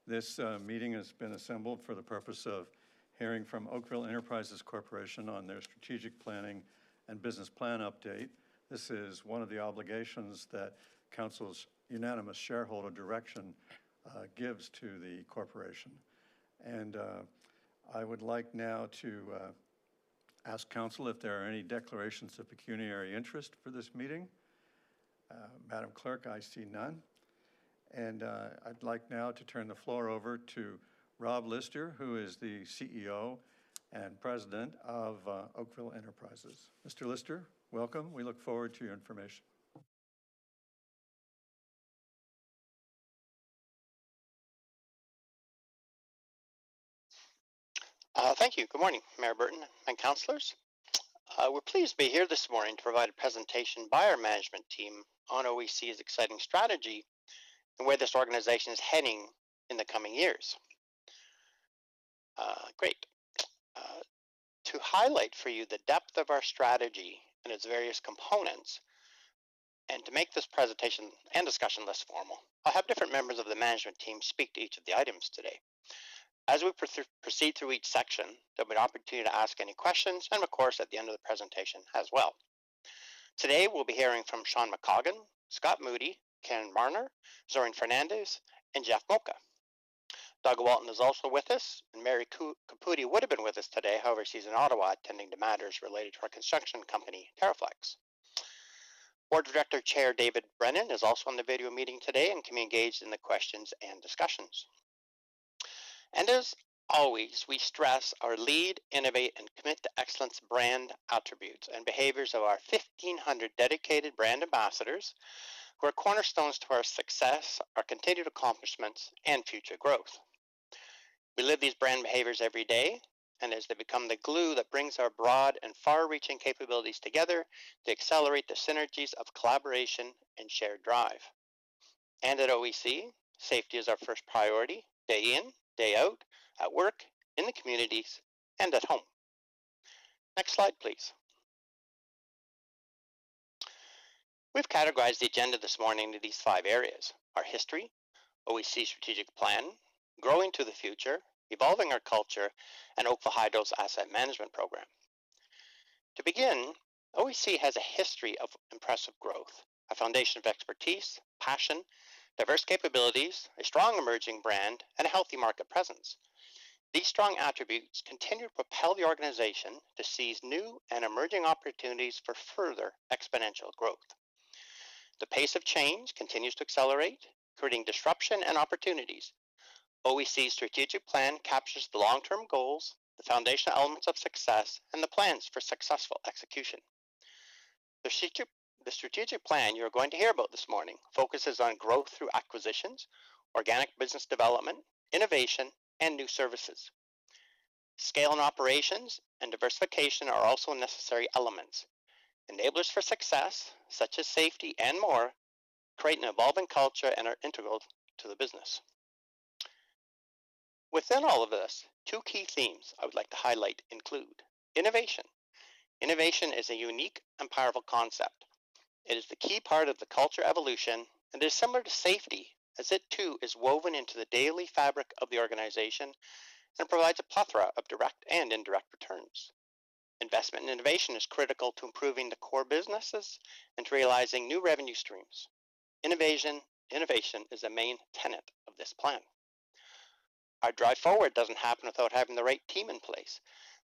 This meeting has been assembled for the purpose of hearing from Oakville Enterprises Corporation on their strategic planning and business plan update. This is one of the obligations that Council's unanimous shareholder direction gives to the corporation. And I would like now to ask Council if there are any declarations of pecuniary interest for this meeting. Madam Clerk, I see none. And I'd like now to turn the floor over to Rob Lister, who is the CEO and President of Oakville Enterprises. Mr. Lister, welcome. We look forward to your information. Thank you. Good morning, Mayor Burton and Councilors. We're pleased to be here this morning to provide a presentation by our management team on OEC's exciting strategy and where this organization is heading in the coming years. Great. To highlight for you the depth of our strategy and its various components, and to make this presentation and discussion less formal, I'll have different members of the management team speak to each of the items today. As we proceed through each section, there'll be an opportunity to ask any questions, and of course at the end of the presentation as well. Today we'll be hearing from Sean McCoggan, Scott Moody, Ken Marner, Zorin Fernandez, and Jeff Mocha. Doug Walton is also with us, and Mary Caputi would have been with us today, however she's in Ottawa attending to matters related to our construction company, TerraFlex. Board Director Chair David Brennan is also on the video meeting today and can be engaged in the questions and discussions. And as always, we stress our lead, innovate, and commit to excellence brand attributes and behaviors of our 1,500 dedicated brand ambassadors who are cornerstones to our success, our continued accomplishments, and future growth. We live these brand behaviors every day, and as they become the glue that brings our broad and far-reaching capabilities together to accelerate the synergies of collaboration and shared drive. And at OEC, safety is our first priority, day in, day out, at work, in the communities, and at home. Next slide, please. We've categorized the agenda this morning into these 5 areas: our history, OEC strategic plan, growing to the future, evolving our culture, and Oakville Hydro's asset management program. To begin, OEC has a history of impressive growth, a foundation of expertise, passion, diverse capabilities, a strong emerging brand, and a healthy market presence. These strong attributes continue to propel the organization to seize new and emerging opportunities for further exponential growth. The pace of change continues to accelerate, creating disruption and opportunities. OEC's strategic plan captures the long-term goals, the foundational elements of success, and the plans for successful execution. The strategic plan you're going to hear about this morning focuses on growth through acquisitions, organic business development, innovation, and new services. Scale in operations and diversification are also necessary elements. Enablers for success, such as safety and more, create an evolving culture and are integral to the business. Within all of this, 2 key themes I would like to highlight include innovation. Innovation is a unique and powerful concept. It is the key part of the culture evolution, and is similar to safety, as it too is woven into the daily fabric of the organization and provides a plethora of direct and indirect returns. Investment in innovation is critical to improving the core businesses and to realizing new revenue streams. Innovation is a main tenet of this plan. Our drive forward doesn't happen without having the right team in place.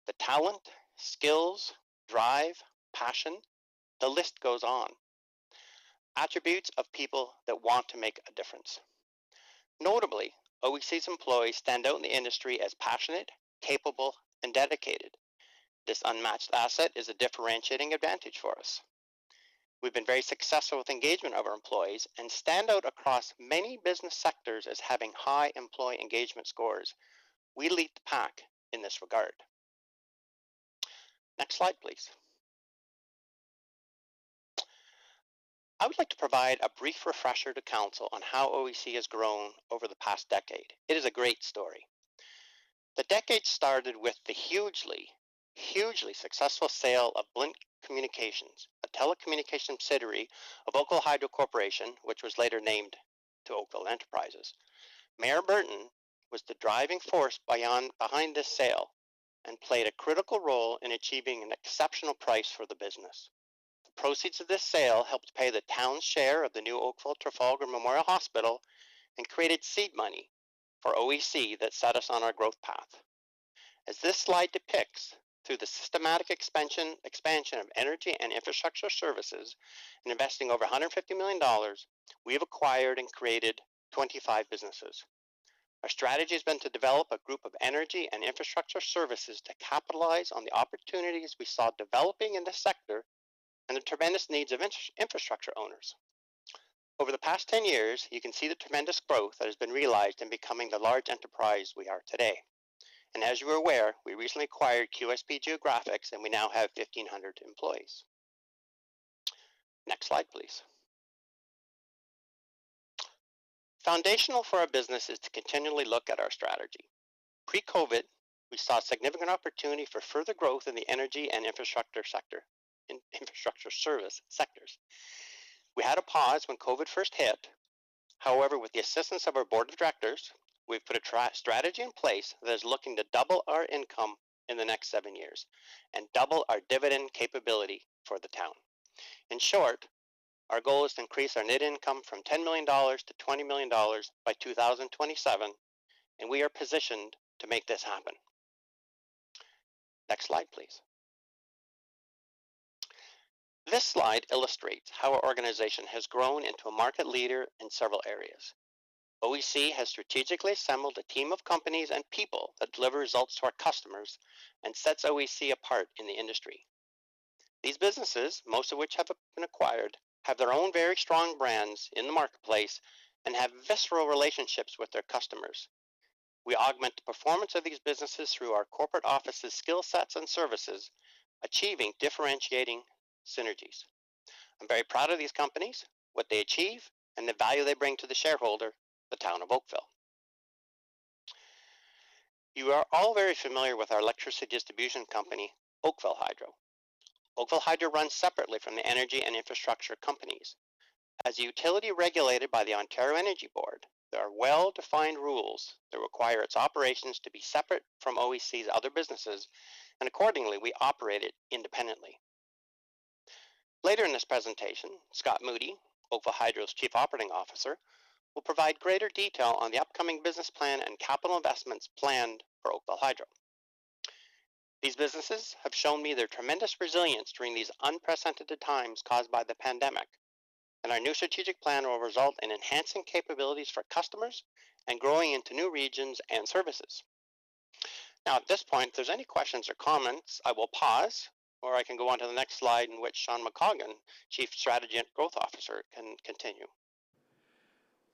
The talent, skills, drive, passion, the list goes on. Attributes of people that want to make a difference. Notably, OEC's employees stand out in the industry as passionate, capable, and dedicated. This unmatched asset is a differentiating advantage for us. We've been very successful with engagement of our employees and stand out across many business sectors as having high employee engagement scores. We lead the pack in this regard. Next slide, please. I would like to provide a brief refresher to Council on how OEC has grown over the past decade. It is a great story. The decade started with the hugely successful sale of Blink Communications, a telecommunications subsidiary of Oakville Hydro Corporation, which was later named to Oakville Enterprises. Mayor Burton was the driving force behind this sale and played a critical role in achieving an exceptional price for the business. The proceeds of this sale helped pay the town's share of the new Oakville Trafalgar Memorial Hospital and created seed money for OEC that set us on our growth path. As this slide depicts, through the systematic expansion of energy and infrastructure services and investing over $150 million, we have acquired and created 25 businesses. Our strategy has been to develop a group of energy and infrastructure services to capitalize on the opportunities we saw developing in this sector and the tremendous needs of infrastructure owners. Over the past 10 years, you can see the tremendous growth that has been realized in becoming the large enterprise we are today. And as you are aware, we recently acquired QSP Geographics and we now have 1,500 employees. Next slide, please. Foundational for our business is to continually look at our strategy. Pre-COVID, we saw significant opportunity for further growth in the energy and infrastructure service sectors. We had a pause when COVID first hit. However, with the assistance of our board of directors, we've put a strategy in place that is looking to double our income in the next 7 years and double our dividend capability for the town. In short, our goal is to increase our net income from $10 million to $20 million by 2027, and we are positioned to make this happen. Next slide, please. This slide illustrates how our organization has grown into a market leader in several areas. OEC has strategically assembled a team of companies and people that deliver results to our customers and sets OEC apart in the industry. These businesses, most of which have been acquired, have their own very strong brands in the marketplace and have visceral relationships with their customers. We augment the performance of these businesses through our corporate office's skill sets and services, achieving differentiating synergies. I'm very proud of these companies, what they achieve, and the value they bring to the shareholder, the town of Oakville. You are all very familiar with our electricity distribution company, Oakville Hydro. Oakville Hydro runs separately from the energy and infrastructure companies. As a utility regulated by the Ontario Energy Board, there are well-defined rules that require its operations to be separate from OEC's other businesses, and accordingly, we operate it independently. Later in this presentation, Scott Moody, Oakville Hydro's Chief Operating Officer, will provide greater detail on the upcoming business plan and capital investments planned for Oakville Hydro. These businesses have shown me their tremendous resilience during these unprecedented times caused by the pandemic, and our new strategic plan will result in enhancing capabilities for customers and growing into new regions and services. Now, at this point, if there's any questions or comments, I will pause, or I can go on to the next slide in which Sean McCoggan, Chief Strategy and Growth Officer, can continue.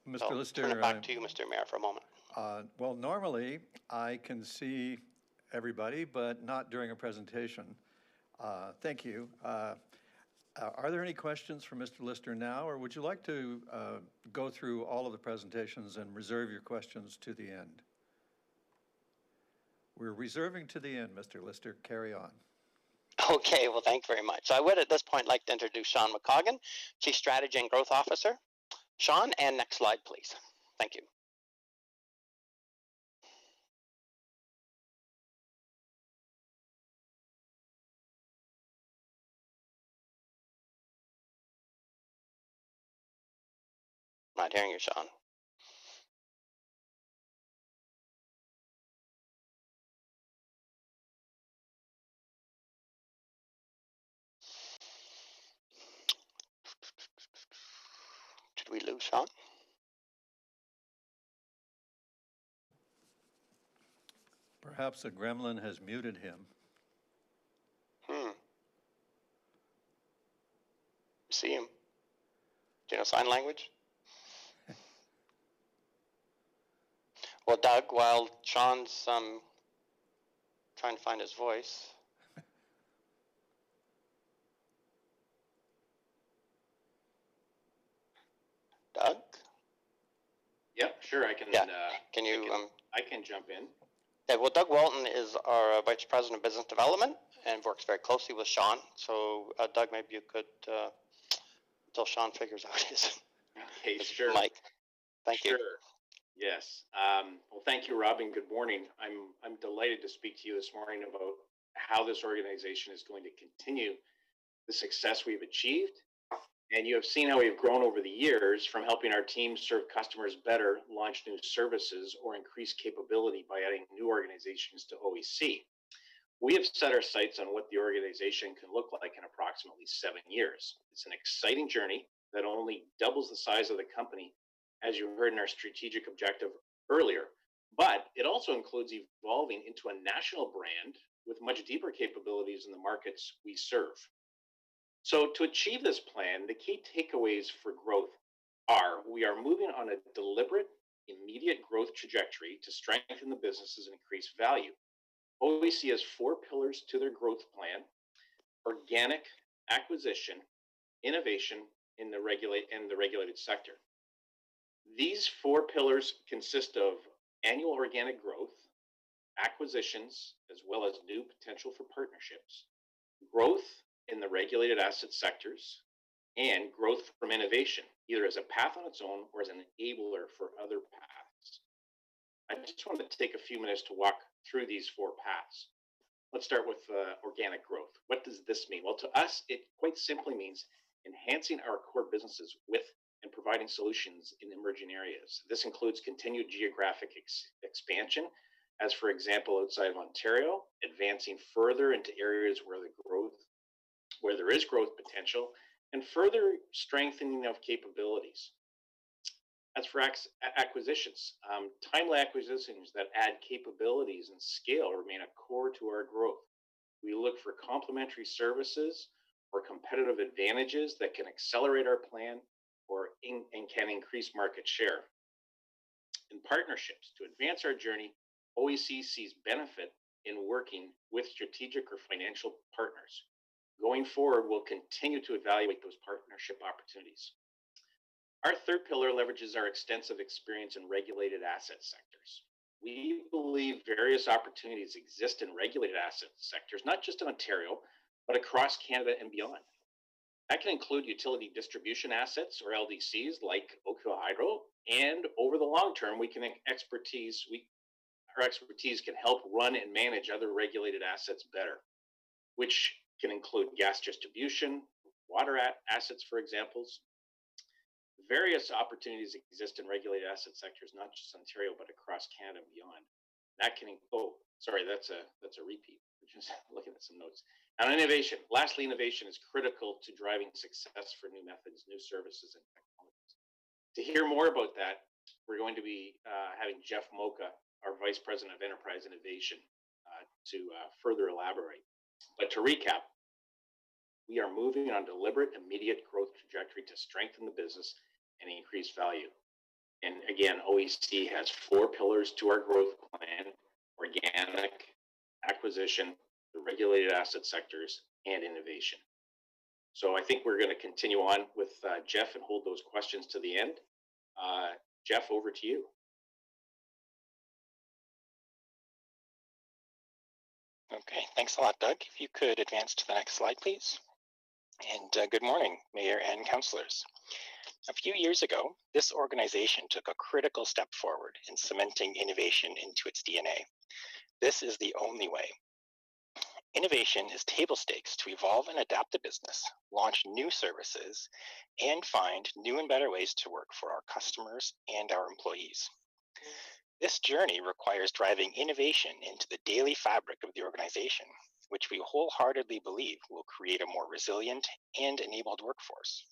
Mr. Lister, turn it back to you, Mr. Mayor, for a moment. Well, normally I can see everybody, but not during a presentation. Thank you. Are there any questions for Mr. Lister now, or would you like to go through all of the presentations and reserve your questions to the end? We're reserving to the end, Mr. Lister. Carry on. Okay, well, thank you very much. So I would at this point like to introduce Sean McCoggan, Chief Strategy and Growth Officer. Sean, and next slide, please. Thank you. I'm not hearing you, Sean. Did we lose Sean? Perhaps a gremlin has muted him. See him. Do you know sign language? Well, Doug, while Sean's trying to find his voice. Doug? Yep, sure. I can. Yeah. Can you? I can jump in. Yeah. Well, Doug Walton is our Vice President of Business Development and works very closely with Sean. So, Doug, maybe you could, until Sean figures out his Okay, sure. mic. Thank you. Sure. Yes. Well, thank you, Rob, and good morning. I'm delighted to speak to you this morning about how this organization is going to continue the success we've achieved. And you have seen how we've grown over the years from helping our teams serve customers better, launch new services, or increase capability by adding new organizations to OEC. We have set our sights on what the organization can look like in approximately 7 years. It's an exciting journey that only doubles the size of the company, as you heard in our strategic objective earlier. But it also includes evolving into a national brand with much deeper capabilities in the markets we serve. So, to achieve this plan, the key takeaways for growth are: we are moving on a deliberate, immediate growth trajectory to strengthen the businesses and increase value. OEC has 4 pillars to their growth plan: organic, acquisition, innovation, in the regulated sector. These 4 pillars consist of annual organic growth, acquisitions, as well as new potential for partnerships, growth in the regulated asset sectors, and growth from innovation, either as a path on its own or as an enabler for other paths. I just wanted to take a few minutes to walk through these 4 paths. Let's start with organic growth. What does this mean? Well, to us, it quite simply means enhancing our core businesses with and providing solutions in emerging areas. This includes continued geographic expansion, as for example, outside of Ontario, advancing further into areas where there is growth potential, and further strengthening of capabilities. As for acquisitions, timely acquisitions that add capabilities and scale remain a core to our growth. We look for complementary services or competitive advantages that can accelerate our plan and can increase market share. In partnerships, to advance our journey, OEC sees benefit in working with strategic or financial partners. Going forward, we'll continue to evaluate those partnership opportunities. Our 3rd pillar leverages our extensive experience in regulated asset sectors. We believe various opportunities exist in regulated asset sectors, not just in Ontario, but across Canada and beyond. That can include utility distribution assets, or LDCs, like Oakville Hydro, and over the long term, our expertise can help run and manage other regulated assets better, which can include gas distribution, water assets, for examples. Various opportunities exist in regulated asset sectors, not just Ontario, but across Canada and beyond. That can, that's a repeat. Just looking at some notes. And innovation. Lastly, innovation is critical to driving success for new methods, new services, and technologies. To hear more about that, we're going to be having Jeff Mocha, our Vice President of Enterprise Innovation, to further elaborate. But to recap, we are moving on a deliberate, immediate growth trajectory to strengthen the business and increase value. And again, OEC has 4 pillars to our growth plan: organic, acquisition, the regulated asset sectors, and innovation. So I think we're going to continue on with Jeff and hold those questions to the end. Jeff, over to you. Okay, thanks a lot, Doug. If you could advance to the next slide, please. And good morning, Mayor and Councilors. A few years ago, this organization took a critical step forward in cementing innovation into its DNA. This is the only way. Innovation is table stakes to evolve and adapt the business, launch new services, and find new and better ways to work for our customers and our employees. This journey requires driving innovation into the daily fabric of the organization, which we wholeheartedly believe will create a more resilient and enabled workforce.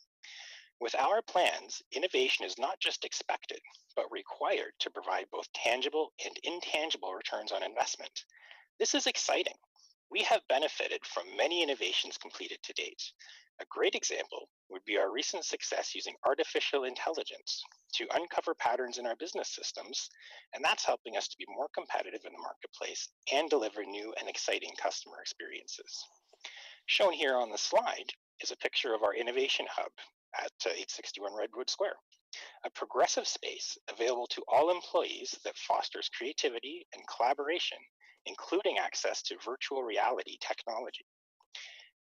With our plans, innovation is not just expected, but required to provide both tangible and intangible returns on investment. This is exciting. We have benefited from many innovations completed to date. A great example would be our recent success using artificial intelligence to uncover patterns in our business systems, and that's helping us to be more competitive in the marketplace and deliver new and exciting customer experiences. Shown here on the slide is a picture of our innovation hub at 861 Redwood Square, a progressive space available to all employees that fosters creativity and collaboration, including access to virtual reality technology.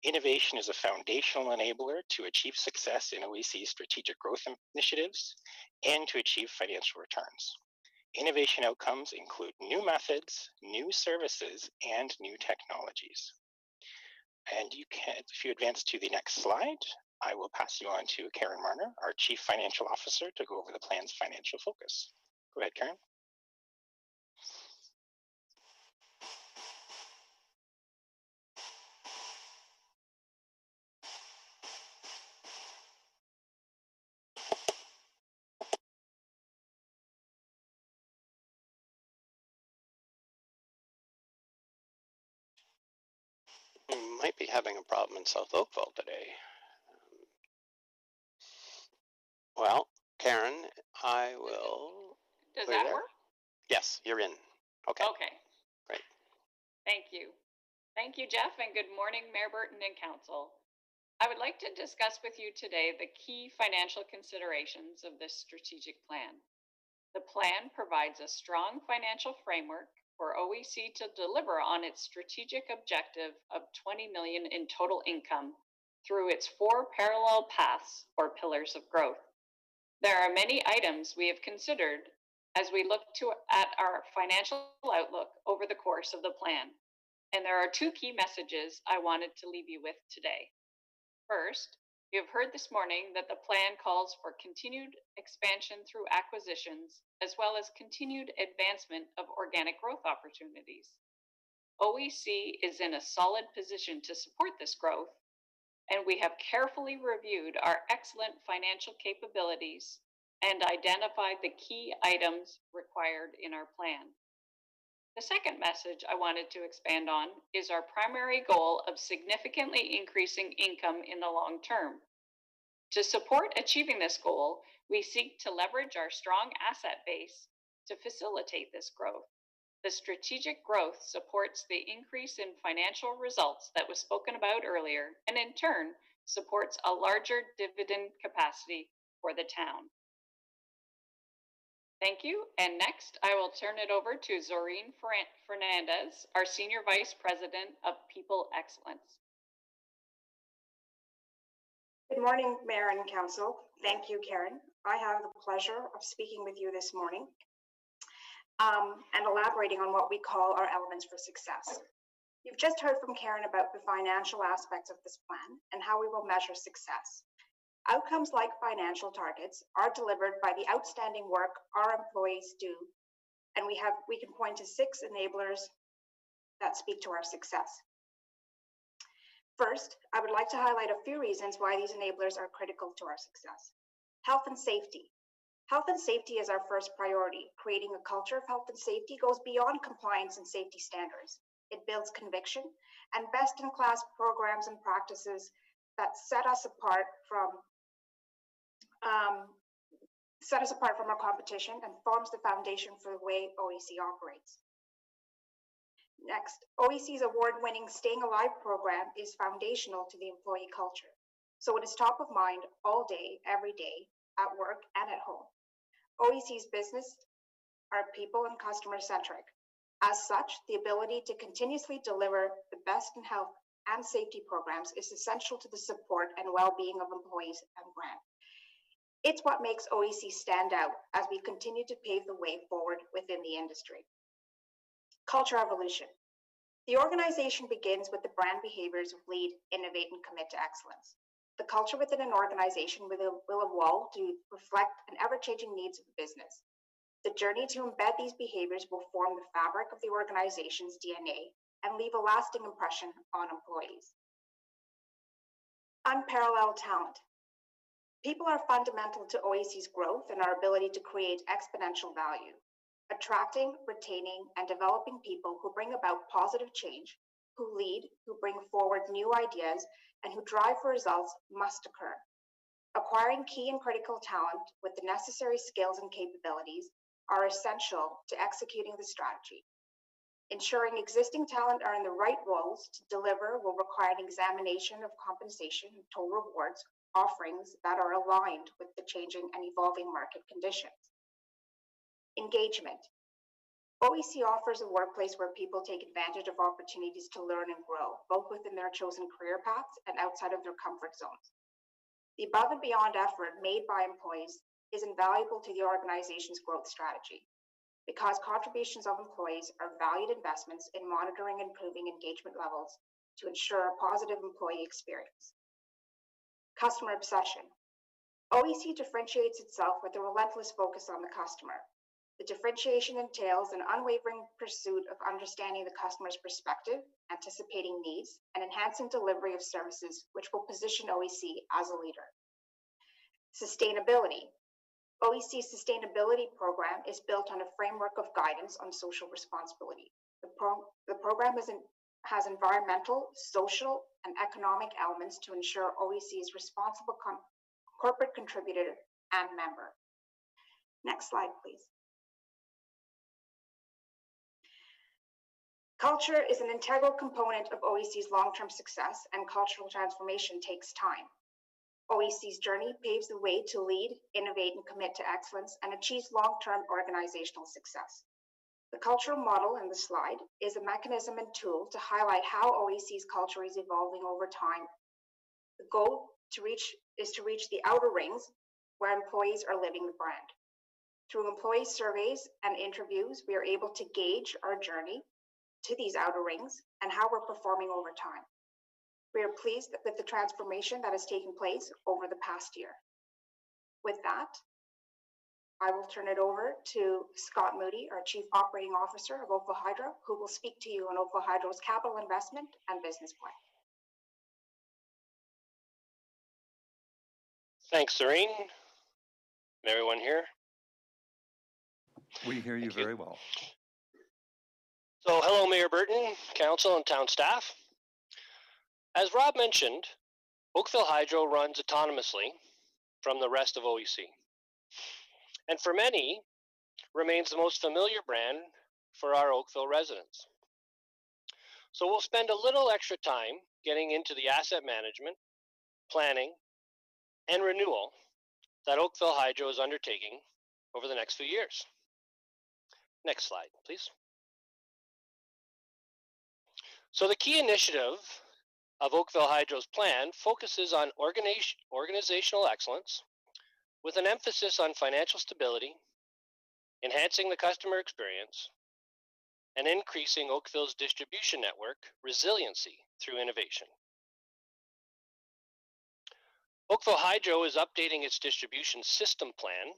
Innovation is a foundational enabler to achieve success in OEC's strategic growth initiatives and to achieve financial returns. Innovation outcomes include new methods, new services, and new technologies. And you can, if you advance to the next slide, I will pass you on to Karen Marner, our Chief Financial Officer, to go over the plan's financial focus. Go ahead, Karen. We might be having a problem in South Oakville today. Well, Karen, I will. Does Are you that there? work? Yes, you're in. Okay. Okay. Great. Thank you. Thank you, Jeff, and good morning, Mayor Burton and Council. I would like to discuss with you today the key financial considerations of this strategic plan. The plan provides a strong financial framework for OEC to deliver on its strategic objective of $20 million in total income through its 4 parallel paths or pillars of growth. There are many items we have considered as we look at our financial outlook over the course of the plan. And there are 2 key messages I wanted to leave you with today. First, you have heard this morning that the plan calls for continued expansion through acquisitions, as well as continued advancement of organic growth opportunities. OEC is in a solid position to support this growth, and we have carefully reviewed our excellent financial capabilities and identified the key items required in our plan. The second message I wanted to expand on is our primary goal of significantly increasing income in the long term. To support achieving this goal, we seek to leverage our strong asset base to facilitate this growth. The strategic growth supports the increase in financial results that was spoken about earlier, and in turn supports a larger dividend capacity for the town. Thank you. And next, I will turn it over to Zorine Fernandez, our Senior Vice President of People Excellence. Good morning, Mayor and Council. Thank you, Karen. I have the pleasure of speaking with you this morning and elaborating on what we call our elements for success. You've just heard from Karen about the financial aspects of this plan and how we will measure success. Outcomes like financial targets are delivered by the outstanding work our employees do, and we can point to 6 enablers that speak to our success. First, I would like to highlight a few reasons why these enablers are critical to our success. Health and safety. Health and safety is our first priority. Creating a culture of health and safety goes beyond compliance and safety standards. It builds conviction and best-in-class programs and practices that set us apart from our competition and forms the foundation for the way OEC operates. Next, OEC's award-winning Staying Alive program is foundational to the employee culture, so it is top of mind all day, every day, at work and at home. OEC's business are people and customer-centric. As such, the ability to continuously deliver the best in health and safety programs is essential to the support and well-being of employees and brand. It's what makes OEC stand out as we continue to pave the way forward within the industry. Culture evolution. The organization begins with the brand behaviors of lead, innovate, and commit to excellence. The culture within an organization will evolve to reflect an ever-changing needs of the business. The journey to embed these behaviors will form the fabric of the organization's DNA and leave a lasting impression on employees. Unparalleled talent. People are fundamental to OEC's growth and our ability to create exponential value. Attracting, retaining, and developing people who bring about positive change, who lead, who bring forward new ideas, and who drive for results must occur. Acquiring key and critical talent with the necessary skills and capabilities are essential to executing the strategy. Ensuring existing talent are in the right roles to deliver will require an examination of compensation and total rewards offerings that are aligned with the changing and evolving market conditions. Engagement. OEC offers a workplace where people take advantage of opportunities to learn and grow, both within their chosen career paths and outside of their comfort zones. The above and beyond effort made by employees is invaluable to the organization's growth strategy. because contributions of employees are valued investments in monitoring and improving engagement levels to ensure a positive employee experience. Customer obsession. OEC differentiates itself with a relentless focus on the customer. The differentiation entails an unwavering pursuit of understanding the customer's perspective, anticipating needs, and enhancing delivery of services which will position OEC as a leader. Sustainability. OEC's sustainability program is built on a framework of guidance on social responsibility. The program has environmental, social, and economic elements to ensure OEC is responsible corporate contributor and member. Next slide, please. Culture is an integral component of OEC's long-term success, and cultural transformation takes time. OEC's journey paves the way to lead, innovate, and commit to excellence and achieves long-term organizational success. The cultural model in the slide is a mechanism and tool to highlight how OEC's culture is evolving over time. The goal is to reach the outer rings where employees are living the brand. Through employee surveys and interviews, we are able to gauge our journey to these outer rings and how we're performing over time. We are pleased with the transformation that has taken place over the past year. With that, I will turn it over to Scott Moody, our Chief Operating Officer of Oakville Hydro, who will speak to you on Oakville Hydro's capital investment and business plan. Thanks, Serene. Can everyone hear? We hear you very well. So, hello, Mayor Burton, Council, and town staff. As Rob mentioned, Oakville Hydro runs autonomously from the rest of OEC, and for many, remains the most familiar brand for our Oakville residents. So we'll spend a little extra time getting into the asset management, planning, and renewal that Oakville Hydro is undertaking over the next few years. Next slide, please. So the key initiative of Oakville Hydro's plan focuses on organizational excellence with an emphasis on financial stability, enhancing the customer experience, and increasing Oakville's distribution network resiliency through innovation. Oakville Hydro is updating its distribution system plan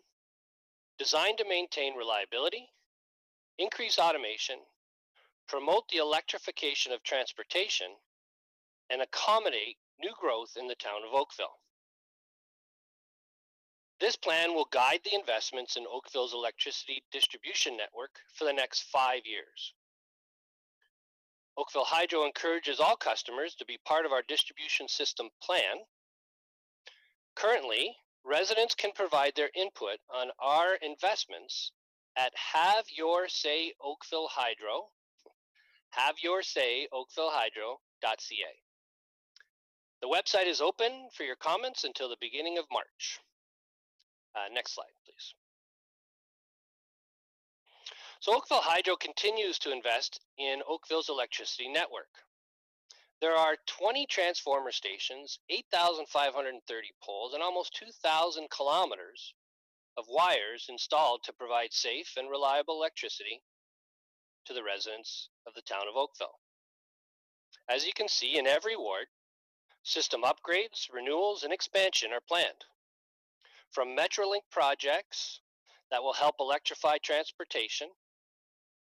designed to maintain reliability, increase automation, promote the electrification of transportation, and accommodate new growth in the town of Oakville. This plan will guide the investments in Oakville's electricity distribution network for the next 5 years. Oakville Hydro encourages all customers to be part of our distribution system plan. Currently, residents can provide their input on our investments at haveyoursayoakvillehydro.ca. The website is open for your comments until the beginning of March. Next slide, please. So Oakville Hydro continues to invest in Oakville's electricity network. There are 20 transformer stations, 8,530 poles, and almost 2,000 kilometers of wires installed to provide safe and reliable electricity to the residents of the town of Oakville. As you can see, in every ward, system upgrades, renewals, and expansion are planned. From Metrolink projects that will help electrify transportation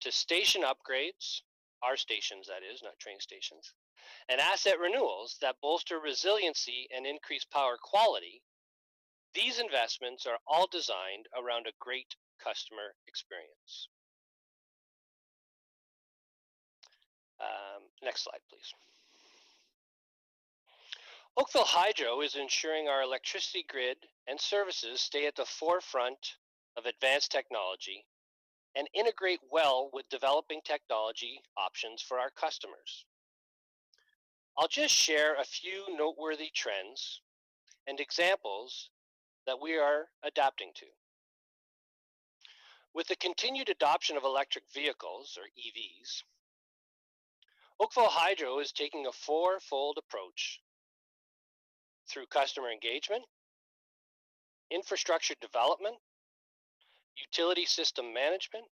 to station upgrades, our stations that is, not train stations, and asset renewals that bolster resiliency and increase power quality, these investments are all designed around a great customer experience. Next slide, please. Oakville Hydro is ensuring our electricity grid and services stay at the forefront of advanced technology and integrate well with developing technology options for our customers. I'll just share a few noteworthy trends and examples that we are adapting to. With the continued adoption of electric vehicles, or EVs, Oakville Hydro is taking a four-fold approach through customer engagement, infrastructure development, utility system management,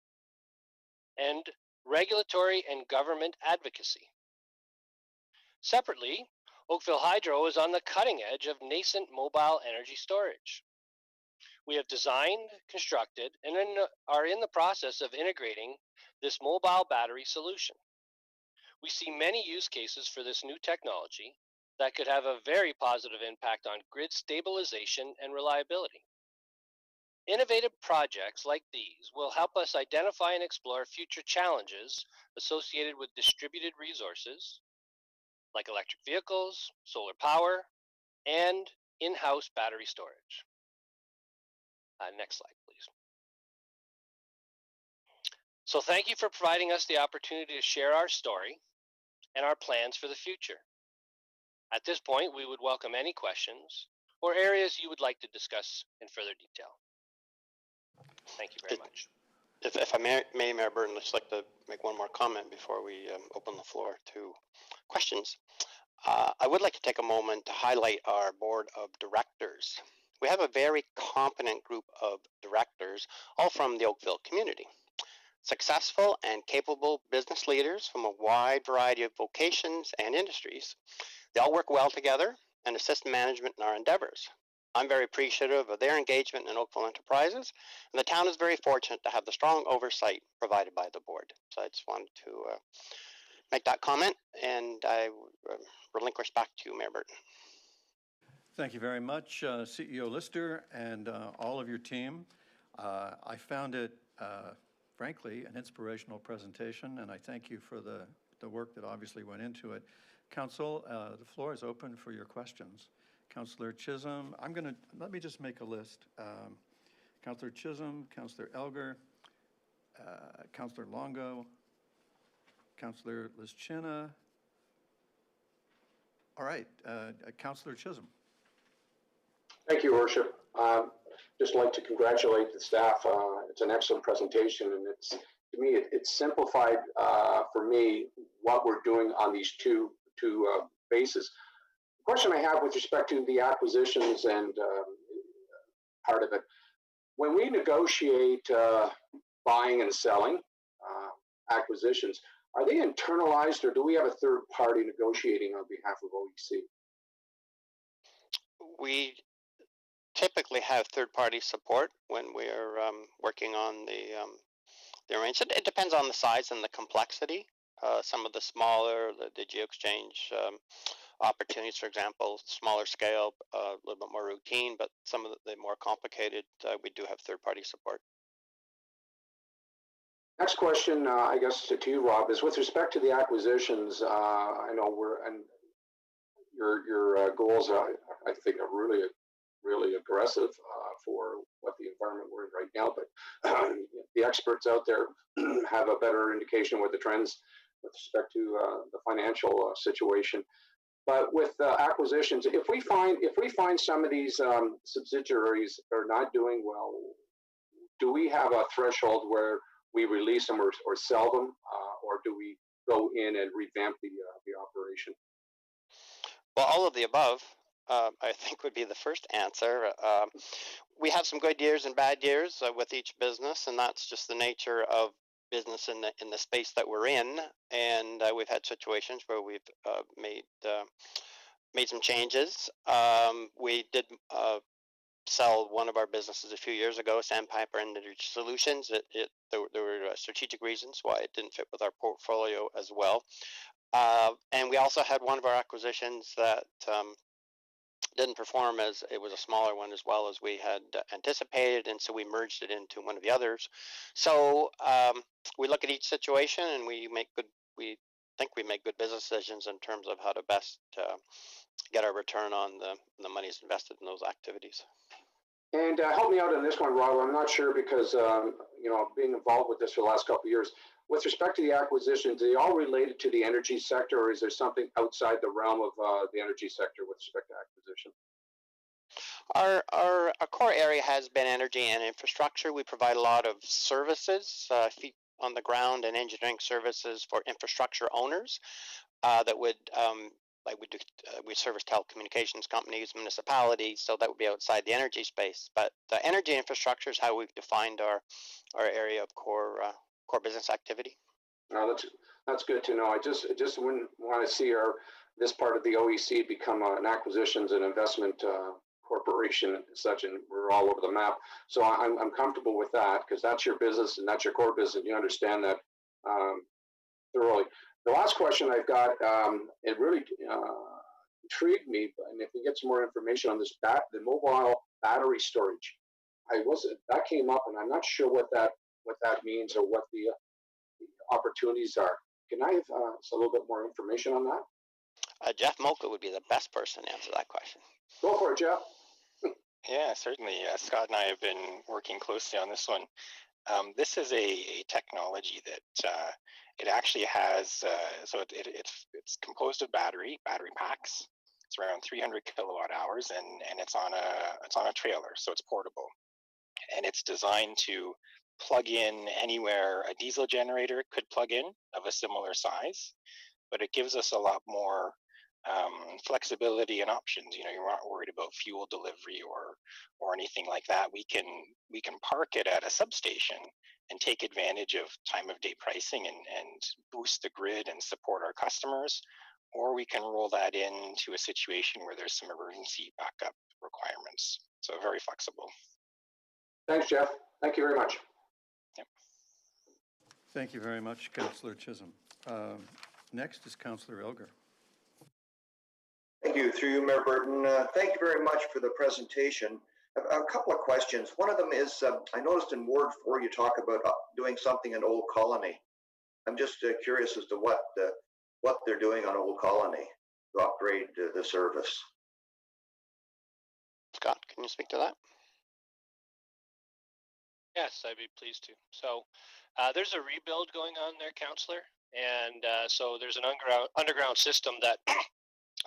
and regulatory and government advocacy. Separately, Oakville Hydro is on the cutting edge of nascent mobile energy storage. We have designed, constructed, and are in the process of integrating this mobile battery solution. We see many use cases for this new technology that could have a very positive impact on grid stabilization and reliability. Innovative projects like these will help us identify and explore future challenges associated with distributed resources, like electric vehicles, solar power, and in-house battery storage. Next slide, please. So thank you for providing us the opportunity to share our story and our plans for the future. At this point, we would welcome any questions or areas you would like to discuss in further detail. Thank you very much. If I may, Mayor Burton, I'd just like to make one more comment before we open the floor to questions. I would like to take a moment to highlight our board of directors. We have a very competent group of directors, all from the Oakville community. Successful and capable business leaders from a wide variety of vocations and industries. They all work well together and assist management in our endeavors. I'm very appreciative of their engagement in Oakville enterprises, and the town is very fortunate to have the strong oversight provided by the board. So I just wanted to make that comment, and I relinquish back to you, Mayor Burton. Thank you very much, CEO Lister and all of your team. I found it, frankly, an inspirational presentation, and I thank you for the work that obviously went into it. Council, the floor is open for your questions. Councillor Chisholm, let me just make a list. Councillor Chisholm, Councillor Elgar, Councillor Longo, Councillor Lischina. All right, Councillor Chisholm. Thank you, Worship. Just like to congratulate the staff. It's an excellent presentation, and to me, it's simplified for me what we're doing on these two bases. The question I have with respect to the acquisitions and part of it, when we negotiate buying and selling acquisitions, are they internalized, or do we have a third party negotiating on behalf of OEC? We typically have third-party support when we're working on the arrangement. It depends on the size and the complexity. Some of the smaller, the Geo Exchange opportunities, for example, smaller scale, a little bit more routine, but some of the more complicated, we do have third-party support. Next question, I guess to you, Rob, is with respect to the acquisitions. I know your goals, I think, are really aggressive for what the environment we're in right now. But the experts out there have a better indication what the trends with respect to the financial situation. But with acquisitions, if we find some of these subsidiaries are not doing well, do we have a threshold where we release them or sell them, or do we go in and revamp the operation? Well, all of the above, I think, would be the first answer. We have some good years and bad years with each business, and that's just the nature of business in the space that we're in. And we've had situations where we've made some changes. We did sell one of our businesses a few years ago, Sandpiper Energy Solutions. There were strategic reasons why it didn't fit with our portfolio as well. And we also had one of our acquisitions that didn't perform, as it was a smaller one as well as we had anticipated, and so we merged it into one of the others. So we look at each situation, and we think we make good business decisions in terms of how to best get our return on the monies invested in those activities. And help me out on this one, Rob. I'm not sure because being involved with this for the last couple of years. With respect to the acquisitions, are they all related to the energy sector, or is there something outside the realm of the energy sector with respect to acquisition? Our core area has been energy and infrastructure. We provide a lot of services, feet on the ground and engineering services for infrastructure owners that would we service telecommunications companies, municipalities, so that would be outside the energy space. But the energy infrastructure is how we've defined our area of core core business activity. No, that's good to know. I just wouldn't want to see this part of the OEC become an acquisitions and investment corporation and such, and we're all over the map. So I'm comfortable with that because that's your business and that's your core business. You understand that thoroughly. The last question I've got, it really intrigued me, and if we get some more information on this, the mobile battery storage, that came up, and I'm not sure what that means or what the opportunities are. Can I have a little bit more information on that? Jeff Mocha would be the best person to answer that question. Go for it, Jeff. Yeah, certainly. Scott and I have been working closely on this one. This is a technology that it actually has. It's composed of battery packs. It's around 300 kilowatt hours, and it's on a trailer, so it's portable, and it's designed to plug in anywhere a diesel generator could plug in of a similar size, but it gives us a lot more flexibility and options. You know, you're not worried about fuel delivery or anything like that. We can park it at a substation and take advantage of time of day pricing and boost the grid and support our customers, or we can roll that into a situation where there's some emergency backup requirements. So very flexible. Thanks, Jeff. Thank you very much. Yep. Thank you very much, Councillor Chisholm. Next is Councillor Elgar. Thank you. Through you, Mayor Burton. Thank you very much for the presentation. A couple of questions. One of them is, I noticed in Ward 4 you talk about doing something in Old Colony. I'm just curious as to what they're doing on Old Colony to upgrade the service. Scott, can you speak to that? Yes, I'd be pleased to. So there's a rebuild going on there, Councillor, and so there's an underground system that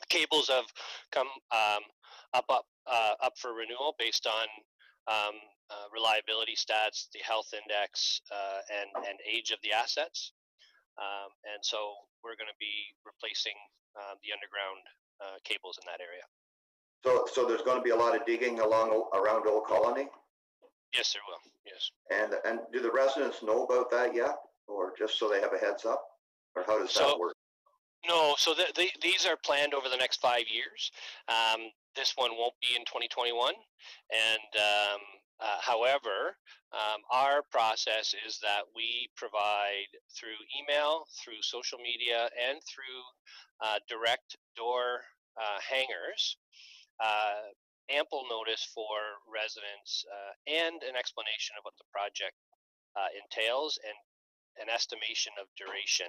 cables have come up for renewal based on reliability stats, the health index, and age of the assets. And so we're going to be replacing the underground cables in that area. So there's going to be a lot of digging around Old Colony? Yes, there will. Yes. And do the residents know about that yet, or just so they have a heads up, or how does that work? No, so these are planned over the next 5 years. This one won't be in 2021, and however, our process is that we provide through email, through social media, and through direct door hangers ample notice for residents and an explanation of what the project entails and an estimation of duration.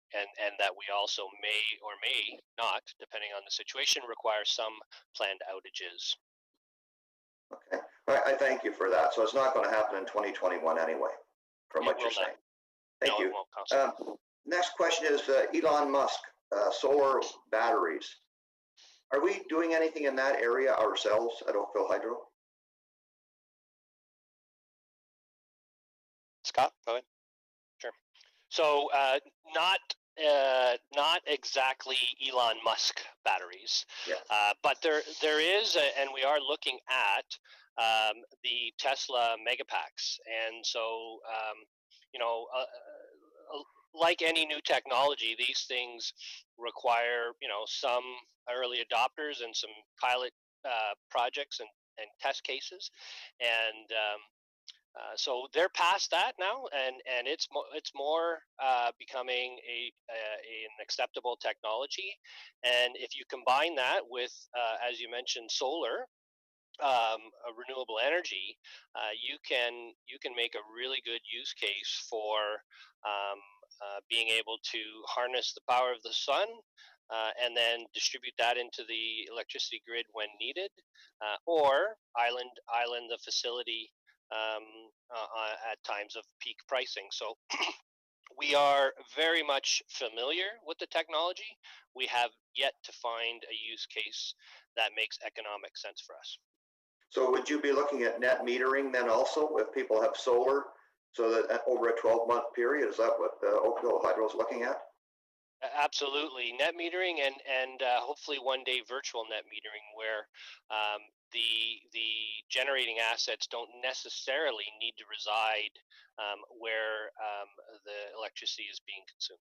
And that we also may or may not, depending on the situation, require some planned outages. Okay, I thank you for that. So it's not going to happen in 2021 anyway, from what you're saying. Thank you. It won't, next question is Elon Musk, solar batteries. Are we doing anything in that area ourselves at Oakville Hydro? Scott, go ahead. Sure. So not exactly Elon Musk batteries, yes. But there is, and we are looking at the Tesla Megapacks, and so like any new technology, these things require some early adopters and some pilot projects and test cases, and so they're past that now, and it's more becoming an acceptable technology. And if you combine that with, as you mentioned, solar, renewable energy, you can make a really good use case for being able to harness the power of the sun and then distribute that into the electricity grid when needed, or island the facility at times of peak pricing. So we are very much familiar with the technology. We have yet to find a use case that makes economic sense for us. So would you be looking at net metering then also if people have solar, so that over a 12-month period? Is that what Oakville Hydro is looking at? Absolutely, net metering and hopefully one day virtual net metering, where the generating assets don't necessarily need to reside where the electricity is being consumed.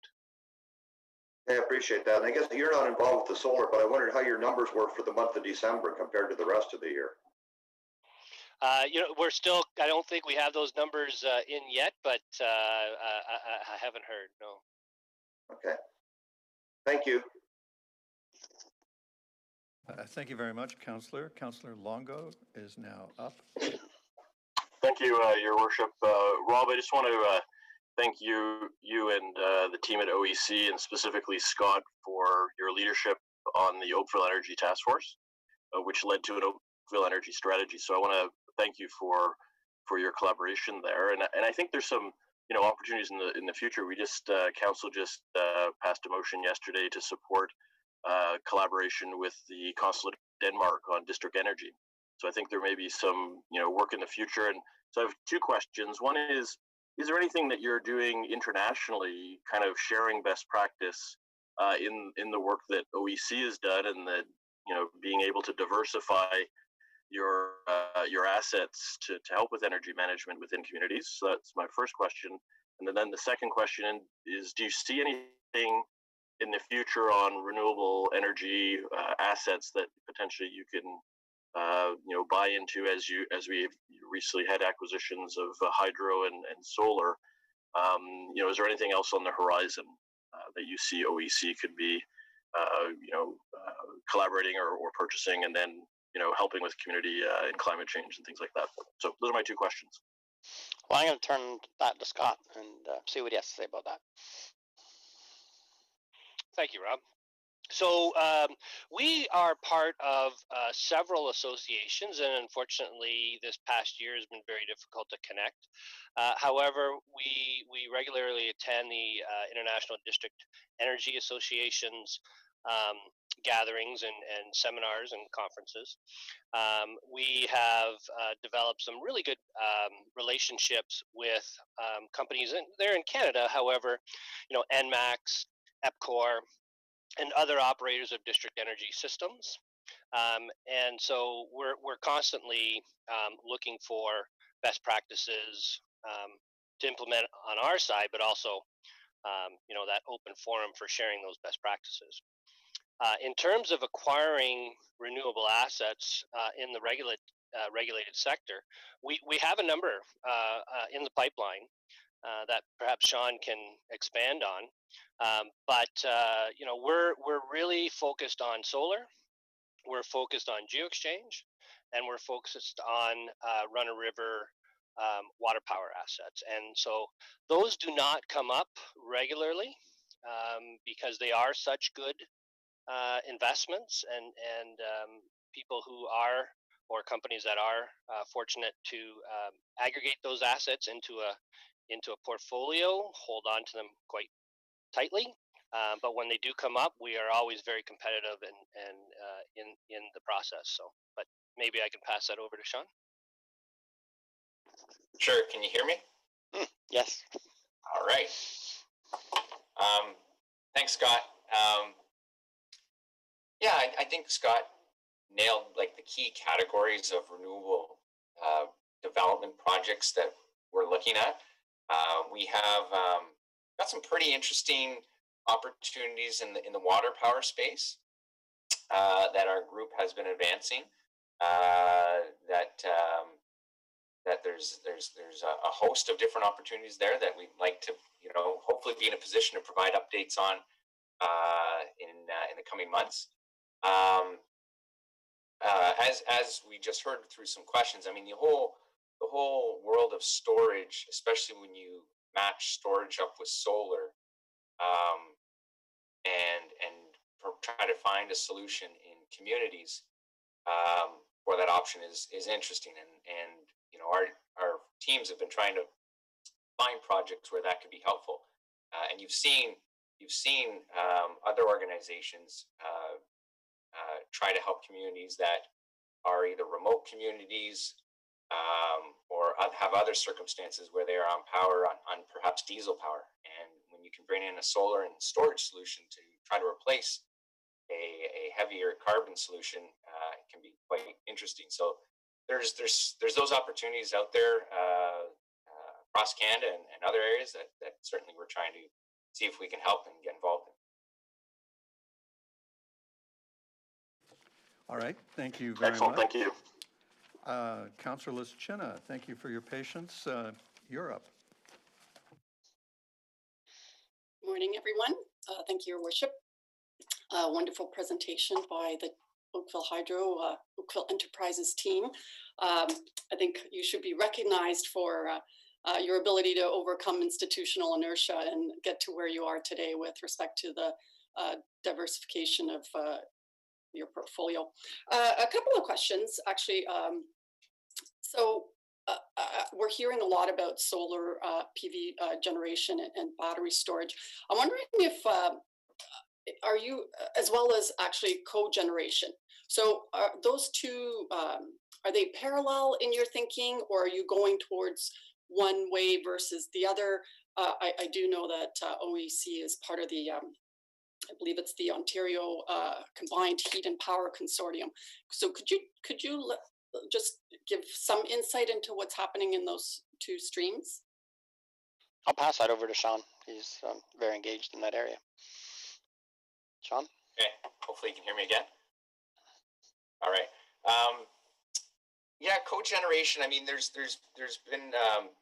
I appreciate that. And I guess you're not involved with the solar, but I wondered how your numbers were for the month of December compared to the rest of the year. We're still, I don't think we have those numbers in yet, but I haven't heard, no. Okay. Thank you. Thank you very much, Councillor. Councillor Longo is now up. Thank you, Your Worship. Rob, I just want to thank you and the team at OEC, and specifically Scott, for your leadership on the Oakville Energy Task Force, which led to an Oakville Energy Strategy. So I want to thank you for your collaboration there. And I think there's some opportunities in the future. We just council just passed a motion yesterday to support collaboration with the Consulate of Denmark on district energy. So I think there may be some work in the future. And so I have two questions. One is there anything that you're doing internationally, kind of sharing best practice in the work that OEC has done, and that being able to diversify your assets to help with energy management within communities? So that's my first question. And then the second question is, do you see anything in the future on renewable energy assets that potentially you can buy into as we recently had acquisitions of hydro and solar? Is there anything else on the horizon that you see OEC could be collaborating or purchasing, and then helping with community and climate change and things like that? So those are my two questions. Well, I'm going to turn that to Scott and see what he has to say about that. Thank you, Rob. So we are part of several associations, and unfortunately this past year has been very difficult to connect. However, we regularly attend the International District Energy Association's gatherings and seminars and conferences. We have developed some really good relationships with companies, and they're in Canada. However, NMAX, EPCOR, and other operators of district energy systems. And so we're constantly looking for best practices to implement on our side, but also that open forum for sharing those best practices. In terms of acquiring renewable assets in the regulated sector, we have a number in the pipeline that perhaps Sean can expand on. But we're really focused on solar. We're focused on Geo Exchange, and we're focused on run-of-river water power assets. And so those do not come up regularly because they are such good investments, and people who are, or companies that are fortunate to aggregate those assets into a portfolio, hold on to them quite tightly. But when they do come up, we are always very competitive and in the process. So, but maybe I can pass that over to Sean. Sure. Can you hear me? Yes. All right. Thanks, Scott. I think Scott nailed like the key categories of renewable development projects that we're looking at. We have got some pretty interesting opportunities in the water power space that our group has been advancing. That there's a host of different opportunities there that we'd like to hopefully be in a position to provide updates on in the coming months. As we just heard through some questions, I mean the whole world of storage, especially when you match storage up with solar, and try to find a solution in communities where that option is interesting, and our teams have been trying to find projects where that could be helpful, and you've seen other organizations try to help communities that are either remote communities or have other circumstances where they are on power on perhaps diesel power. And when you can bring in a solar and storage solution to try to replace a heavier carbon solution, it can be quite interesting. So there's those opportunities out there across Canada and other areas that certainly we're trying to see if we can help and get involved in. All right, thank you very Excellent, much. thank you. Councilor Jenna, thank you for your patience. You're up. Morning, everyone. Thank you, Your Worship. Wonderful presentation by the Oakville Hydro, Oakville Enterprises team. I think you should be recognized for your ability to overcome institutional inertia and get to where you are today with respect to the diversification of your portfolio. A couple of questions, actually. We're hearing a lot about solar PV generation and battery storage. I'm wondering if, are you, as well as actually cogeneration. So are those two, are they parallel in your thinking, or are you going towards one way versus the other? I do know that OEC is part of the, I believe it's the Ontario Combined Heat and Power Consortium. So could you just give some insight into what's happening in those two streams? I'll pass that over to Sean. He's very engaged in that area. Sean? Okay, hopefully you can hear me again. All right. Yeah, cogeneration. I mean, there's been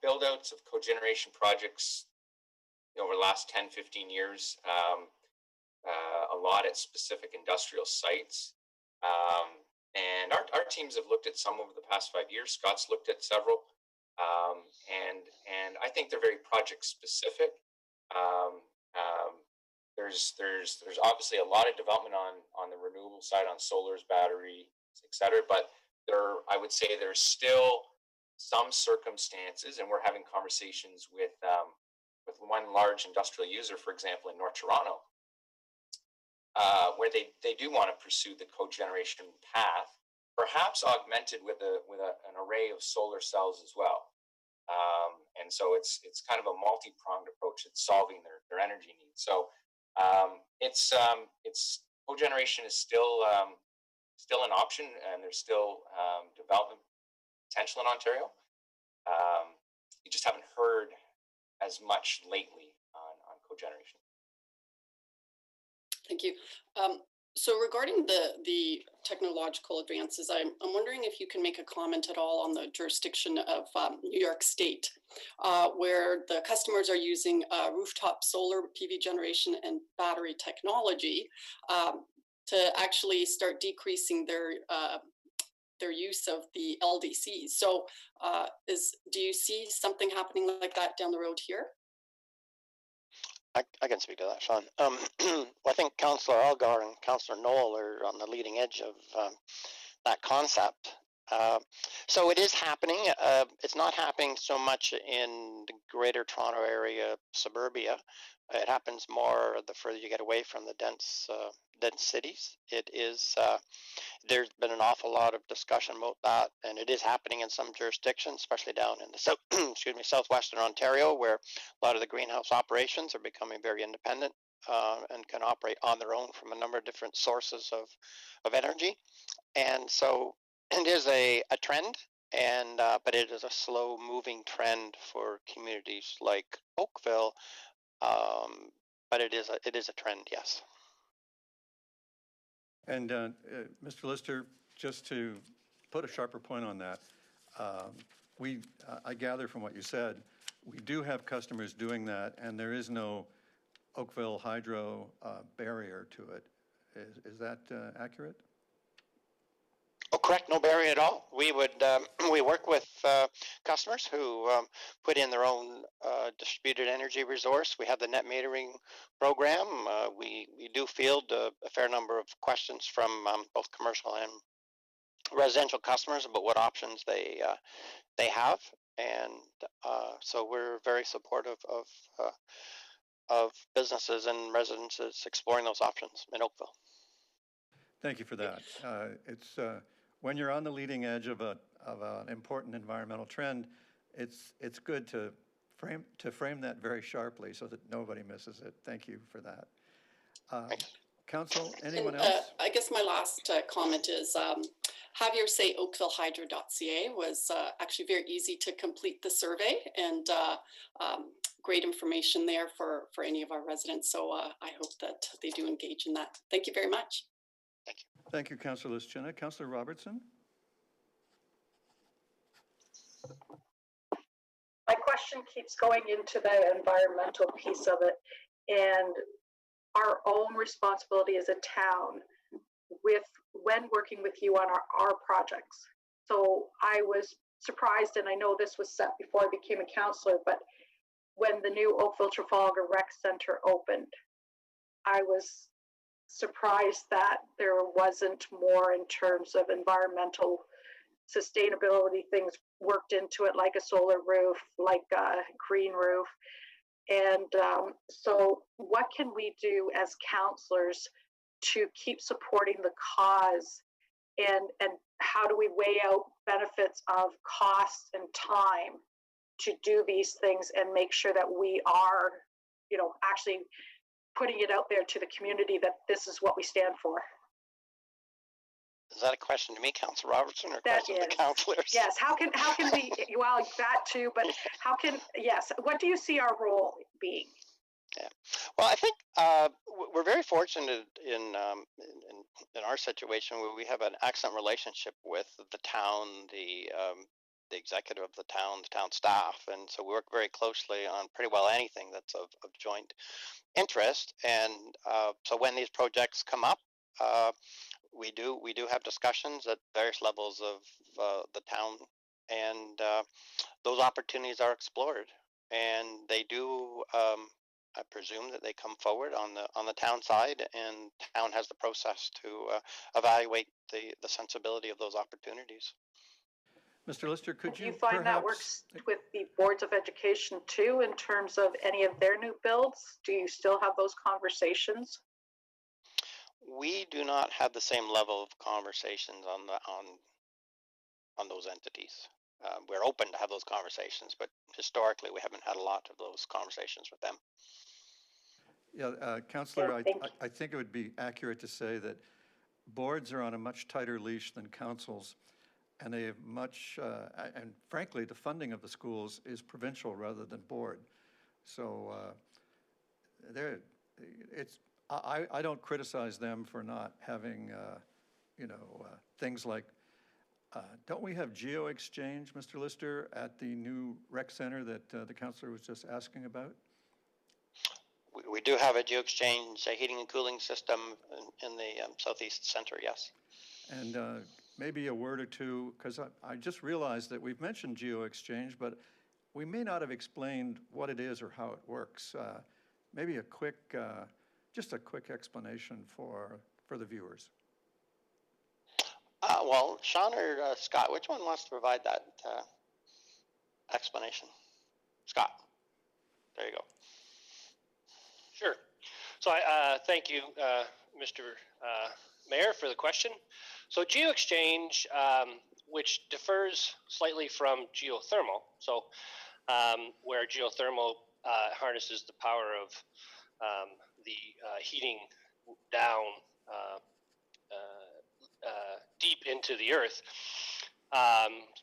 build outs of cogeneration projects over the last 10, 15 years, a lot at specific industrial sites. And our teams have looked at some over the past 5 years. Scott's looked at several, and I think they're very project specific. There's obviously a lot of development on the renewable side, on solars, battery, etc. But I would say there's still some circumstances, and we're having conversations with one large industrial user, for example, in North Toronto, where they do want to pursue the cogeneration path, perhaps augmented with an array of solar cells as well. And so it's kind of a multi-pronged approach at solving their energy needs. So it's cogeneration is still an option, and there's still development potential in Ontario. You just haven't heard as much lately on cogeneration. Thank you. So regarding the technological advances, I'm wondering if you can make a comment at all on the jurisdiction of New York State, where the customers are using rooftop solar PV generation and battery technology to actually start decreasing their use of the LDCs. So do you see something happening like that down the road here? I can speak to that, Sean. I think Councillor Algar and Councillor Knoll are on the leading edge of that concept. So it is happening. It's not happening so much in the greater Toronto area, suburbia. It happens more the further you get away from the dense cities. It is. There's been an awful lot of discussion about that, and it is happening in some jurisdictions, especially down in the southwestern Ontario, where a lot of the greenhouse operations are becoming very independent and can operate on their own from a number of different sources of energy. And so it is a trend, and but it is a slow-moving trend for communities like Oakville. But it is a trend, yes. And Mr. Lister, just to put a sharper point on that, I gather from what you said, we do have customers doing that, and there is no Oakville Hydro barrier to it. Is that accurate? Oh, correct. No barrier at all. We work with customers who put in their own distributed energy resource. We have the net metering program. We do field a fair number of questions from both commercial and residential customers about what options they have, and so we're very supportive of businesses and residences exploring those options in Oakville. Thank you for that. It's when you're on the leading edge of an important environmental trend, it's good frame that very sharply so that nobody misses it. Thank you for that. Council, anyone else? I guess my last comment is have your say oakvillehydro.ca was actually very easy to complete the survey, and great information there for any of our residents. So I hope that they do engage in that. Thank you very much. Thank you. Thank you, Councillor Jenna. Councillor Robertson? My question keeps going into the environmental piece of it and our own responsibility as a town when working with you on our projects. So I was surprised, and I know this was set before I became a councillor, but when the new Oakville Trafalgar Rec Center opened, I was surprised that there wasn't more in terms of environmental sustainability things worked into it, like a solar roof, like a green roof. And so what can we do as councillors to keep supporting the cause, and how do we weigh out benefits of costs and time to do these things and make sure that we are, actually putting it out there to the community that this is what we stand for? Is that a question to me, Councillor Robertson, or a question to the councillors? Yes. How can we? Well, that too. But yes. What do you see our role being? Yeah. Well, I think we're very fortunate in our situation where we have an excellent relationship with the town, the executive of the town staff, and so we work very closely on pretty well anything that's of joint interest. And so when these projects come up, we do have discussions at various levels of the town, and those opportunities are explored, and they do. I presume that they come forward on the town side, and town has the process to evaluate the sensibility of those opportunities. Mr. Lister, could you do you find that works with the boards of education too, in terms of any of their new builds? Do you still have those conversations? We do not have the same level of conversations on those entities. We're open to have those conversations, but historically we haven't had a lot of those conversations with them. Yeah, Councillor, I think it would be accurate to say that boards are on a much tighter leash than councils, and they have much, and frankly, the funding of the schools is provincial rather than board. So I don't criticize them for not having, things like, don't we have Geo Exchange, Mr. Lister, at the new rec center that the councillor was just asking about? We do have a Geo Exchange heating and cooling system in the southeast center, yes. And maybe a word or two, because I just realized that we've mentioned Geo Exchange, but we may not have explained what it is or how it works. Maybe just a quick explanation for the viewers. Well, Sean or Scott, which one wants to provide that explanation? Scott, there you go. Sure. So I thank you, Mr. Mayor, for the question. So Geo Exchange, which differs slightly from geothermal, so where geothermal harnesses the power of the heating down deep into the earth,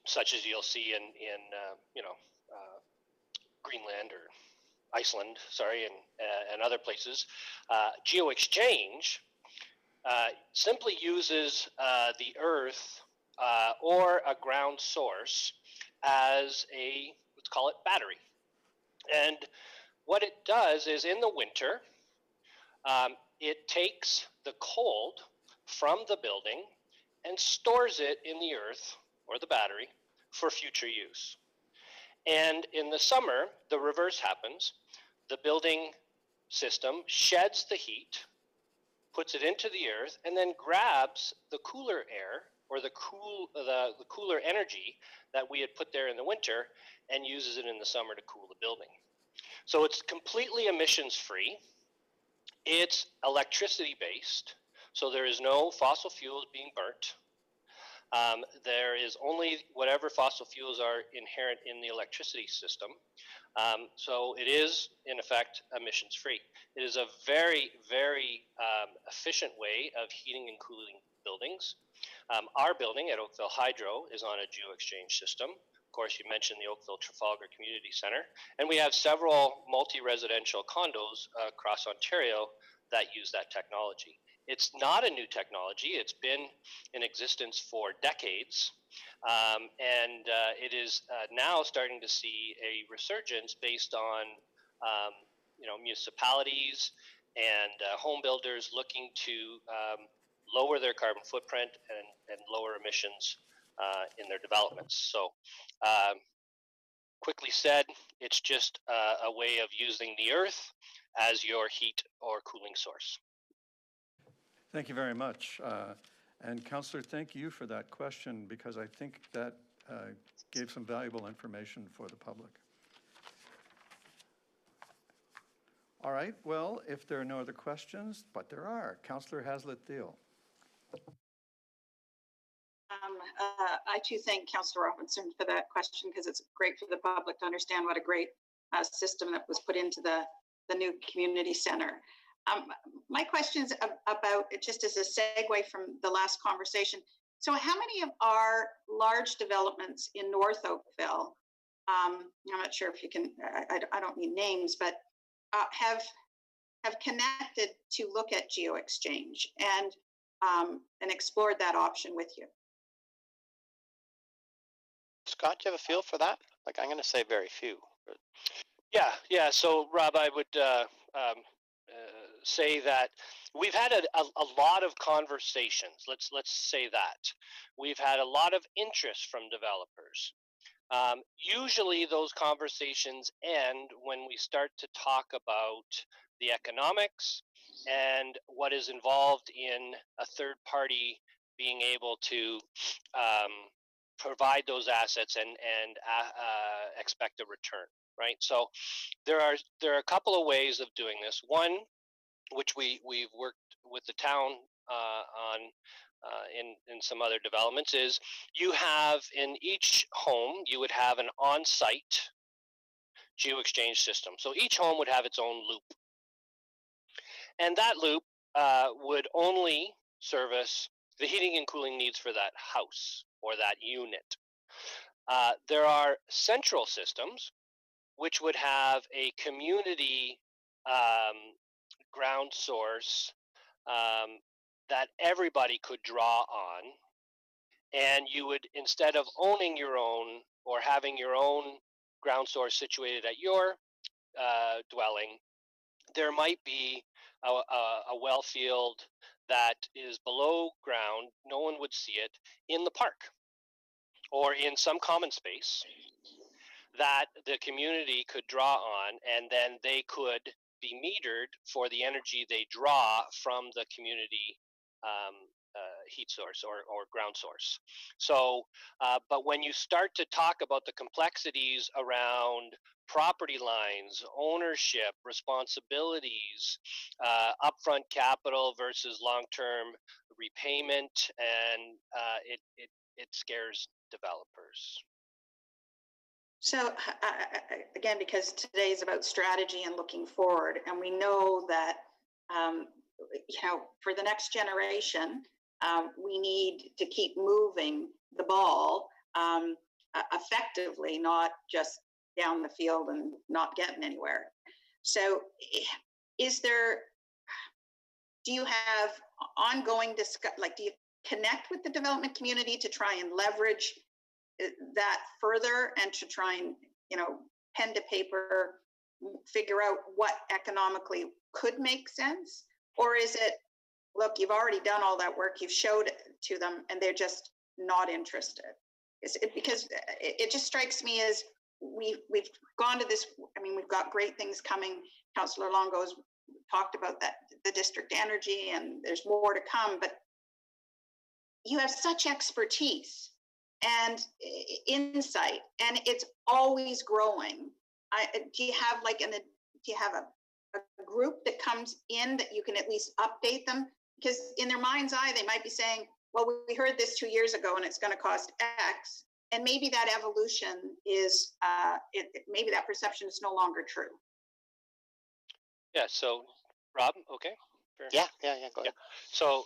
such as you'll see in Greenland or Iceland, and other places. Geo Exchange simply uses the earth or a ground source as let's call it battery. And what it does is in the winter, it takes the cold from the building and stores it in the earth or the battery for future use. And in the summer, the reverse happens. The building system sheds the heat, puts it into the earth, and then grabs the cooler air or the cooler energy that we had put there in the winter and uses it in the summer to cool the building. So it's completely emissions free. It's electricity based, so there is no fossil fuels being burnt. There is only whatever fossil fuels are inherent in the electricity system. So it is, in effect, emissions free. It is a very, very efficient way of heating and cooling buildings. Our building at Oakville Hydro is on a Geo Exchange system. Of course, you mentioned the Oakville Trafalgar Community Center. And we have several multi-residential condos across Ontario that use that technology. It's not a new technology. It's been in existence for decades. And it is now starting to see a resurgence based on municipalities and home builders looking to lower their carbon footprint and lower emissions in their developments. So quickly said, it's just a way of using the earth as your heat or cooling source. Thank you very much. And Councillor, thank you for that question, because I think that gave some valuable information for the public. All right, well, if there are no other questions, but there are, Councillor Haslett-Thiel. I too thank Councillor Robertson for that question, because it's great for the public to understand what a great system that was put into the new community center. My question is about, just as a segue from the last conversation. So how many of our large developments in North Oakville, I'm not sure if you can, I don't need names, but have connected to look at Geo Exchange and explored that option with you? Scott, do you have a feel for that? Like, I'm going to say very few. But... Yeah. So, Rob, I would say that we've had a lot of conversations. Let's say that we've had a lot of interest from developers. Usually, those conversations end when we start to talk about the economics and what is involved in a third party being able to provide those assets and expect a return, right? So there are a couple of ways of doing this. One, which we've worked with the town on in some other developments, is you have in each home, you would have an on-site Geo Exchange system. So each home would have its own loop. And that loop would only service the heating and cooling needs for that house or that unit. There are central systems which would have a community ground source that everybody could draw on, and you would, instead of owning your own or having your own ground source situated at your dwelling, there might be a well field that is below ground, no one would see it, in the park or in some common space that the community could draw on, and then they could be metered for the energy they draw from the community heat source or ground source. So, but when you start to talk about the complexities around property lines, ownership, responsibilities, upfront capital versus long-term repayment, and it scares developers. So again, because today is about strategy and looking forward, and we know that for the next generation, we need to keep moving the ball effectively, not just down the field and not getting anywhere. So do you have ongoing do you connect with the development community to try and leverage that further and to try and, pen to paper, figure out what economically could make sense? Or is it, look, you've already done all that work, you've showed it to them, and they're just not interested? Because it just strikes me as we've gone to this, we've got great things coming. Councillor Longo's talked about that, the district energy, and there's more to come, but you have such expertise and insight, and it's always growing. Do you have a group that comes in that you can at least update them? Because in their mind's eye, they might be saying, well, we heard this 2 years ago and it's going to cost X. And maybe that evolution is, maybe that perception is no longer true. Yeah. So, Rob, okay. Fair. Yeah, go ahead. So,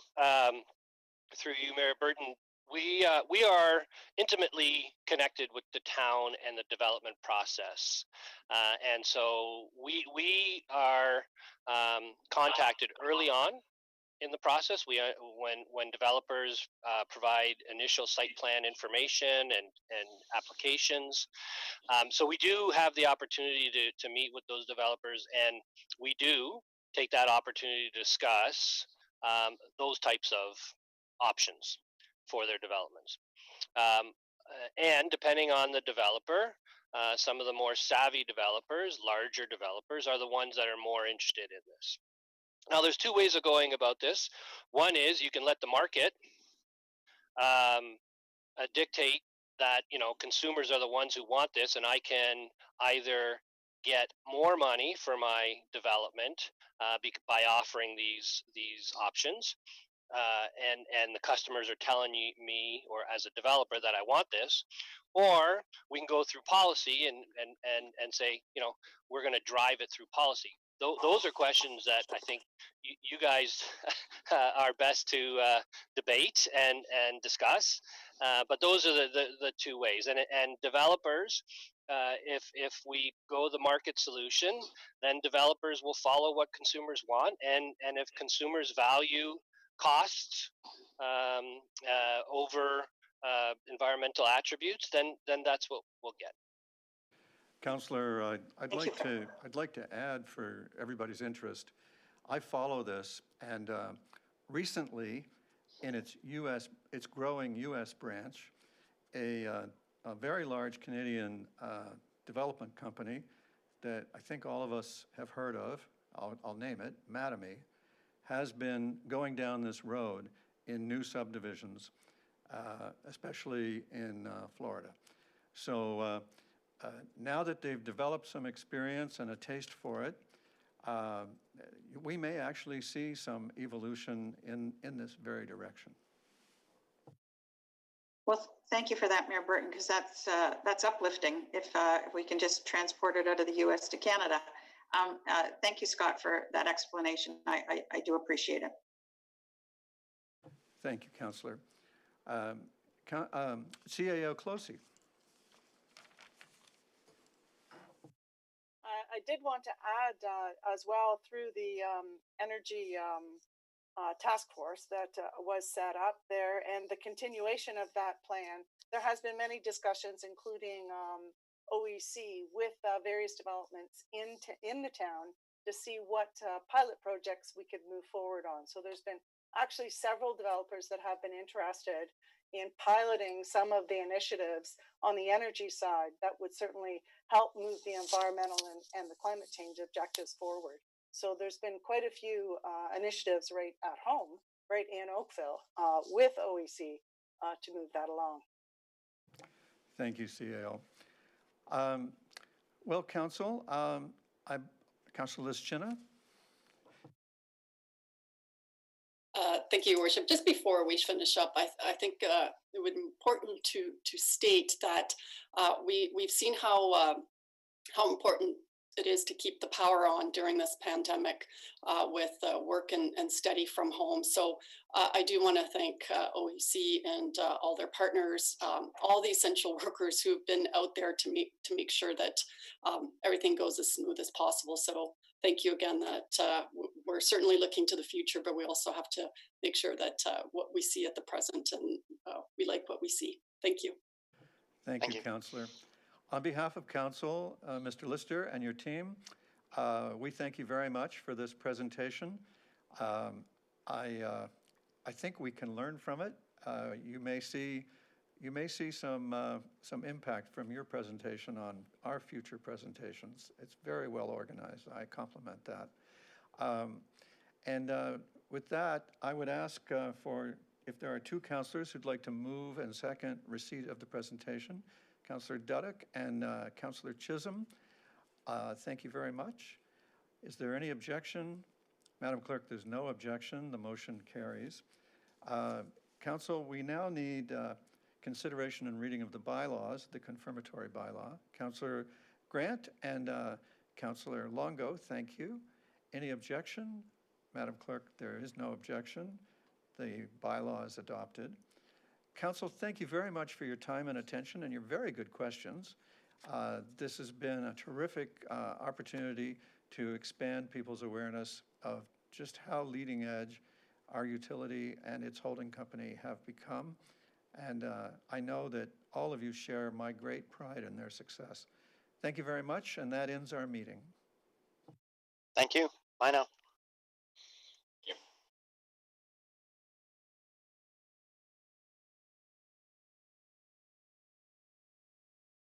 through you, Mayor Burton, we are intimately connected with the town and the development process, and so we are contacted early on in the process. We when developers provide initial site plan information and applications. So we do have the opportunity to meet with those developers, and we do take that opportunity to discuss those types of options for their developments. And depending on the developer, some of the more savvy developers, larger developers, are the ones that are more interested in this. Now, there's two ways of going about this. One is you can let the market dictate that, you know, consumers are the ones who want this, and I can either get more money for my development by offering these options, and the customers are telling me, or as a developer, that I want this, or we can go through policy and say, you know, we're going to drive it through policy. Those are questions that I think you guys are best to debate and discuss. But those are the two ways. And developers, if we go the market solution, then developers will follow what consumers want. And if consumers value costs over environmental attributes, then that's what we'll get. Councillor, I'd like to add, for everybody's interest, I follow this, and recently, in its growing U.S. branch, a very large Canadian development company that I think all of us have heard of, I'll name it, Mattamy, has been going down this road in new subdivisions, especially in Florida. So now that they've developed some experience and a taste for it, we may actually see some evolution in this very direction. Well, thank you for that, Mayor Burton, because that's uplifting if we can just transport it out of the U.S. to Canada. Thank you, Scott, for that explanation. I do appreciate it. Thank you, Councillor. CAO Closey. I did want to add as well, through the energy task force that was set up there and the continuation of that plan, there has been many discussions, including OEC, with various developments in the town to see what pilot projects we could move forward on. So there's been actually several developers that have been interested in piloting some of the initiatives on the energy side that would certainly help move the environmental and the climate change objectives forward. So there's been quite a few initiatives right at home, right in Oakville, with OEC to move that along. Thank you, CAO. Well, Council, Councillor Jenna. Thank you, Your Worship. Just before we finish up, I think it would be important to state that we've seen how important it is to keep the power on during this pandemic with work and study from home. So I do want to thank OEC and all their partners, all the essential workers who have been out there to make sure that everything goes as smooth as possible. So thank you again. That we're certainly looking to the future, but we also have to make sure that what we see at the present, and we like what we see. Thank you. Thank you, Councillor. On behalf of Council, Mr. Lister and your team, we thank you very much for this presentation. I think we can learn from it. You may see some impact from your presentation on our future presentations. It's very well organized. I compliment that. And with that, I would ask for if there are two councillors who'd like to move and second receipt of the presentation. Councillor Dudek and Councillor Chisholm, thank you very much. Is there any objection? Madam Clerk, there's no objection. The motion carries. Council, we now need consideration and reading of the bylaws, the confirmatory bylaw. Councillor Grant and Councillor Longo, thank you. Any objection? Madam Clerk, there is no objection. The bylaw is adopted. Council, thank you very much for your time and attention and your very good questions. This has been a terrific opportunity to expand people's awareness of just how leading edge our utility and its holding company have become. And I know that all of you share my great pride in their success. Thank you very much, and that ends our meeting. Thank you. Bye now.